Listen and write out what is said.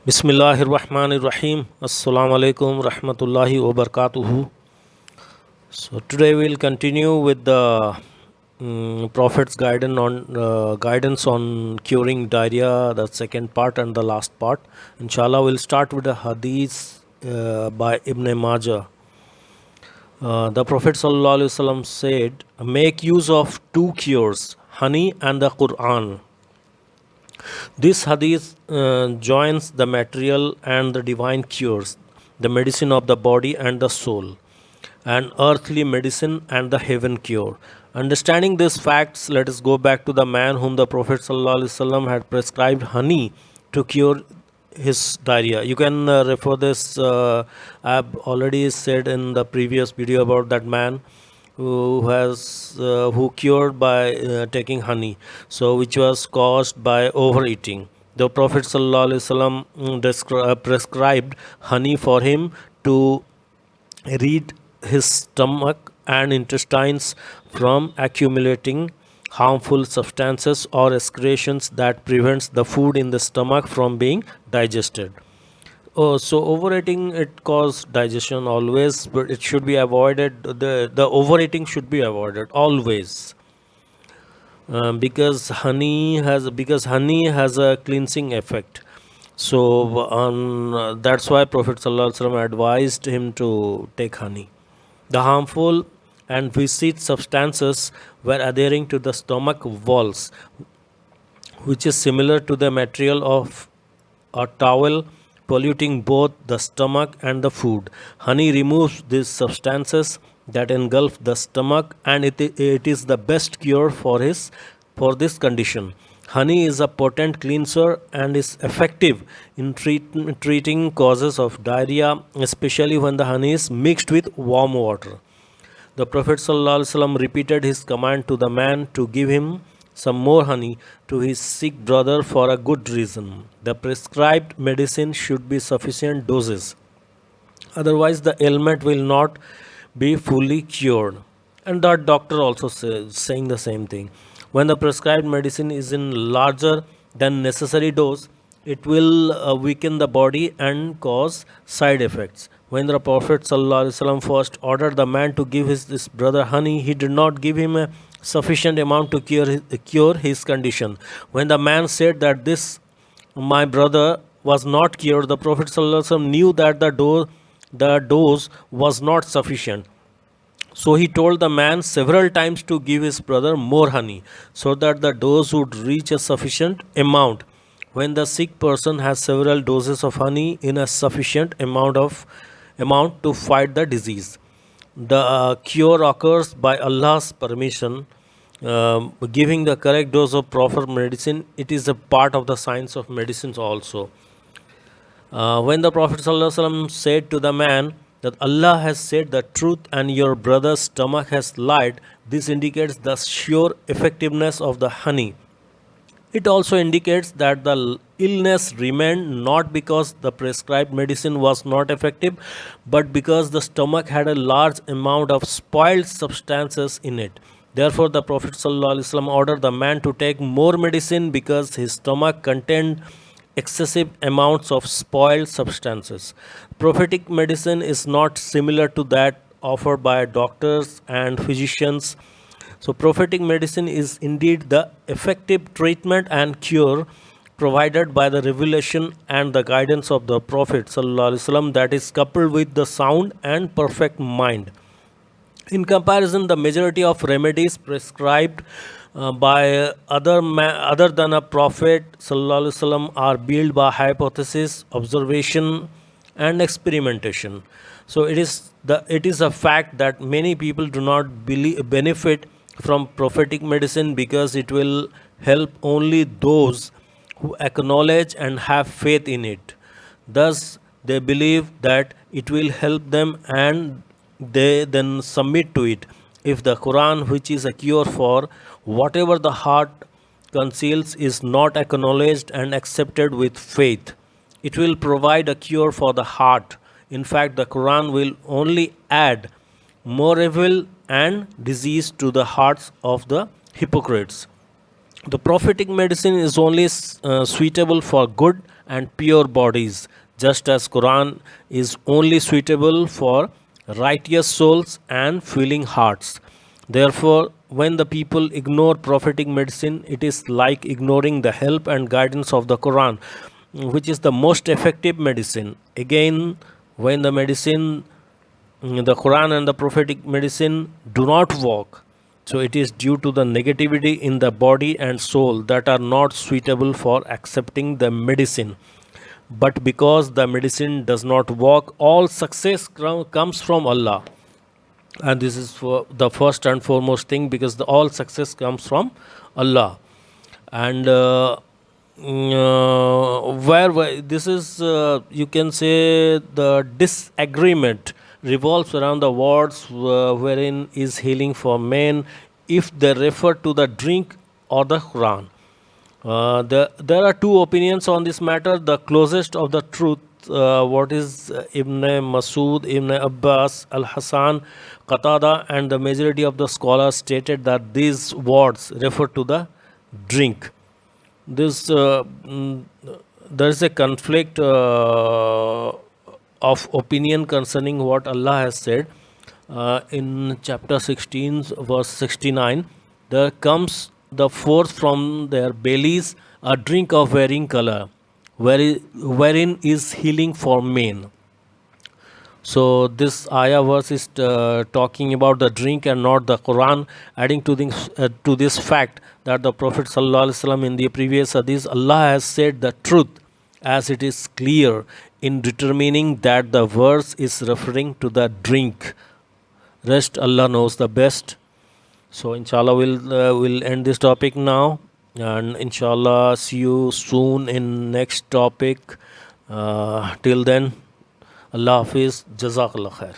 Bismillahirrahmanirrahim. Assalamu alaikum rahmatullahi wa barakatuhu. So today we'll continue with the Prophet's guidance on curing diarrhea, the second part and the last part. Inshallah, we'll start with the hadith by Ibn Majah. The Prophet sallallahu alaihi wasallam said, "Make use of two cures, honey and the Quran." This hadith joins the material and the divine cures, the medicine of the body and the soul, and earthly medicine and the heaven cure. Understanding these facts, let us go back to the man whom the Prophet ﷺ had prescribed honey to cure his diarrhea. You can refer this. I've already said in the previous video about that man who cured by taking honey, so which was caused by overeating. The Prophet ﷺ prescribed honey for him to rid his stomach and intestines from accumulating harmful substances or excretions that prevents the food in the stomach from being digested. Oh, so overeating it cause digestion always, but it should be avoided. The overeating should be avoided always, because honey has a cleansing effect. So that's why Prophet ﷺ advised him to take honey. The harmful and viscid substances were adhering to the stomach walls, which is similar to the material of a towel, polluting both the stomach and the food. Honey removes these substances that engulf the stomach, and it is the best cure for this condition. Honey is a potent cleanser and is effective in treating causes of diarrhea, especially when the honey is mixed with warm water. The Prophet ﷺ repeated his command to the man to give him some more honey to his sick brother for a good reason. The prescribed medicine should be sufficient doses, otherwise, the ailment will not be fully cured. And that doctor also saying the same thing. When the prescribed medicine is in larger than necessary dose, it will weaken the body and cause side effects. When the Prophet ﷺ first ordered the man to give his brother honey, he did not give him a sufficient amount to cure his condition. When the man said that this my brother was not cured, the Prophet ﷺ knew that the dose was not sufficient. So he told the man several times to give his brother more honey so that the dose would reach a sufficient amount. When the sick person has several doses of honey in a sufficient amount to fight the disease, the cure occurs by Allah's permission. Giving the correct dose of proper medicine, it is a part of the science of medicines also. When the Prophet ﷺ said to the man that Allah has said the truth and your brother's stomach has lied, this indicates the sure effectiveness of the honey. It also indicates that the illness remained not because the prescribed medicine was not effective, but because the stomach had a large amount of spoiled substances in it. Therefore, the Prophet ﷺ ordered the man to take more medicine because his stomach contained excessive amounts of spoiled substances. Prophetic medicine is not similar to that offered by doctors and physicians. So, prophetic medicine is indeed the effective treatment and cure provided by the revelation and the guidance of the Prophet ﷺ that is coupled with the sound and perfect mind. In comparison, the majority of remedies prescribed by other than a prophet ﷺ are built by hypothesis, observation, and experimentation. So it is a fact that many people do not benefit from prophetic medicine because it will help only those who acknowledge and have faith in it. Thus, they believe that it will help them and they then submit to it. If the Quran, which is a cure for whatever the heart conceals, is not acknowledged and accepted with faith, it will provide a cure for the heart. In fact, the Quran will only add more evil and disease to the hearts of the hypocrites. The prophetic medicine is only suitable for good and pure bodies, just as Quran is only suitable for righteous souls and feeling hearts. Therefore, when the people ignore prophetic medicine, it is like ignoring the help and guidance of the Quran, which is the most effective medicine. Again, when the medicine, the Quran and the prophetic medicine do not work, so it is due to the negativity in the body and soul that are not suitable for accepting the medicine. But because the medicine does not work, all success comes from Allah. And this is for the first and foremost thing, because all success comes from Allah. And where this is, you can say, the disagreement revolves around the words wherein is healing for men, if they refer to the drink or the Quran. There are two opinions on this matter. The closest of the truth, what is Ibn Masud, Ibn Abbas, Al Hassan, Qatada, and the majority of the scholars stated that these words refer to the drink. This there is a conflict of opinion concerning what Allah has said in chapter 16, verse 69. There comes the forth from their bellies a drink of varying color, wherein is healing for men. So this ayah verse is talking about the drink and not the Quran, adding to this fact that the Prophet ﷺ in the previous hadith, Allah has said the truth as it is clear in determining that the verse is referring to the drink. Rest Allah knows the best. So inshallah we'll end this topic now, and inshallah see you soon in next topic. Till then, Allah Hafiz, Jazakallah Khair.